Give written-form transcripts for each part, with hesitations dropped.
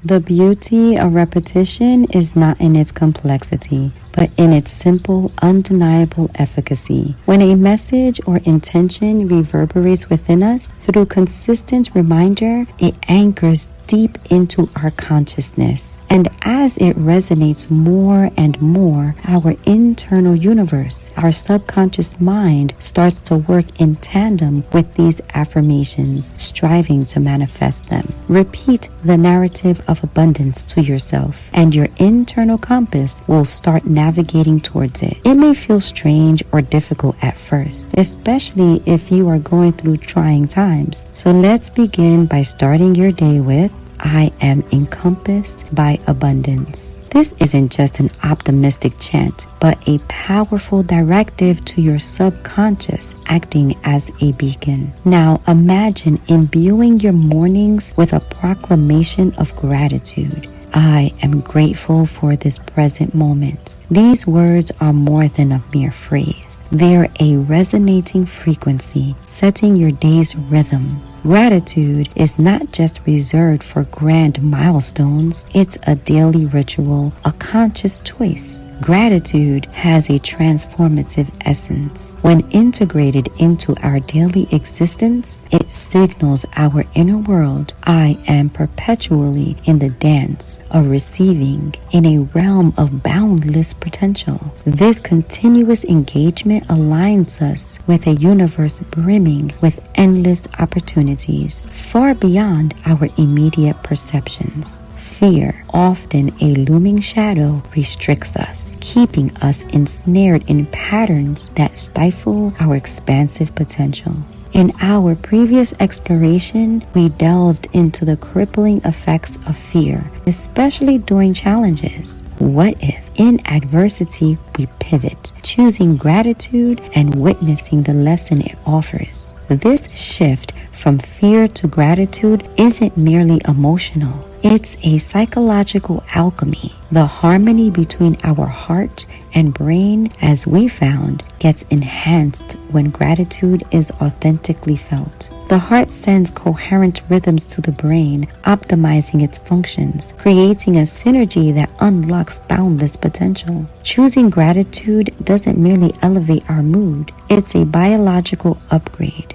The beauty of repetition is not in its complexity, but in its simple, undeniable efficacy. When a message or intention reverberates within us through consistent reminder, it anchors deep into our consciousness. And as it resonates more and more, our internal universe, our subconscious mind, starts to work in tandem with these affirmations, striving to manifest them. Repeat the narrative of abundance to yourself, and your internal compass will start navigating towards it. It may feel strange or difficult at first, especially if you are going through trying times. So let's begin by starting your day with, I am encompassed by abundance. This isn't just an optimistic chant, but a powerful directive to your subconscious, acting as a beacon. Now imagine imbuing your mornings with a proclamation of gratitude. I am grateful for this present moment. These words are more than a mere phrase. They are a resonating frequency, setting your day's rhythm. Gratitude is not just reserved for grand milestones, it's a daily ritual, a conscious choice. Gratitude has a transformative essence. When integrated into our daily existence, it signals our inner world, I am perpetually in the dance of receiving in a realm of boundless potential. This continuous engagement aligns us with a universe brimming with endless opportunities, far beyond our immediate perceptions. Fear, often a looming shadow, restricts us, keeping us ensnared in patterns that stifle our expansive potential. In our previous exploration, we delved into the crippling effects of fear, especially during challenges. What if, in adversity, we pivot, choosing gratitude and witnessing the lesson it offers? This shift from fear to gratitude isn't merely emotional. It's a psychological alchemy. The harmony between our heart and brain, as we found, gets enhanced when gratitude is authentically felt. The heart sends coherent rhythms to the brain, optimizing its functions, creating a synergy that unlocks boundless potential. Choosing gratitude doesn't merely elevate our mood, it's a biological upgrade.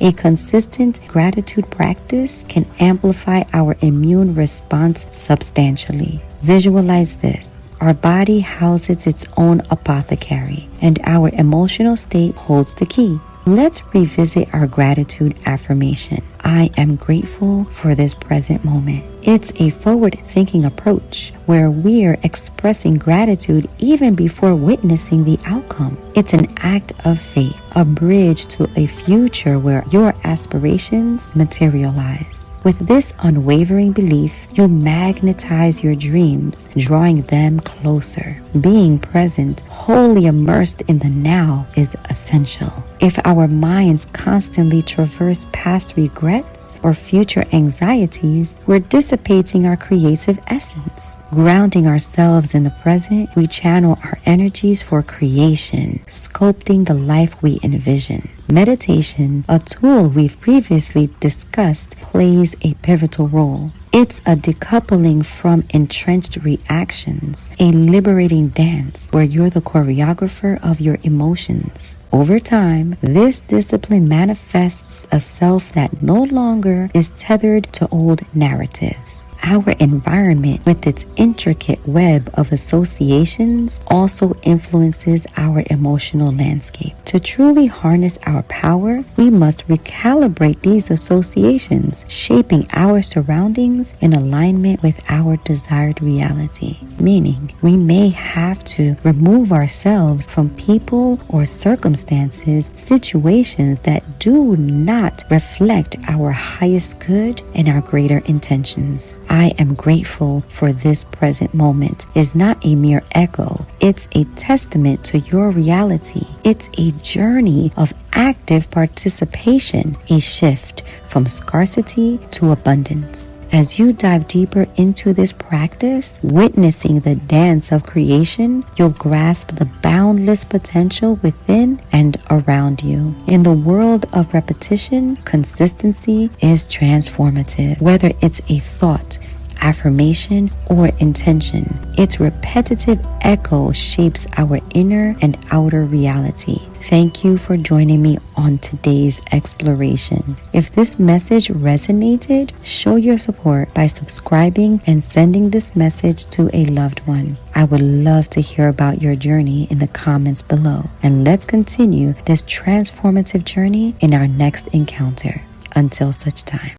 A consistent gratitude practice can amplify our immune response substantially. Visualize this. Our body houses its own apothecary, and our emotional state holds the key. Let's revisit our gratitude affirmation. I am grateful for this present moment. It's a forward-thinking approach where we're expressing gratitude even before witnessing the outcome. It's an act of faith, a bridge to a future where your aspirations materialize. With this unwavering belief, you magnetize your dreams, drawing them closer. Being present, wholly immersed in the now, is essential. If our minds constantly traverse past regrets or future anxieties, we're dissipating our creative essence. Grounding ourselves in the present, we channel our energies for creation, sculpting the life we envision. Meditation, a tool we've previously discussed, plays a pivotal role. It's a decoupling from entrenched reactions, a liberating dance where you're the choreographer of your emotions. Over time, this discipline manifests a self that no longer is tethered to old narratives. Our environment, with its intricate web of associations, also influences our emotional landscape. To truly harness our power, we must recalibrate these associations, shaping our surroundings in alignment with our desired reality. Meaning, we may have to remove ourselves from people or circumstances, situations that do not reflect our highest good and our greater intentions. I am grateful for this present moment is not a mere echo. It's a testament to your reality. It's a journey of active participation, a shift from scarcity to abundance. As you dive deeper into this practice, witnessing the dance of creation, you'll grasp the boundless potential within and around you. In the world of repetition, consistency is transformative. Whether it's a thought, affirmation, or intention. Its repetitive echo shapes our inner and outer reality. Thank you for joining me on today's exploration. If this message resonated, show your support by subscribing and sending this message to a loved one. I would love to hear about your journey in the comments below. And let's continue this transformative journey in our next encounter. Until such time.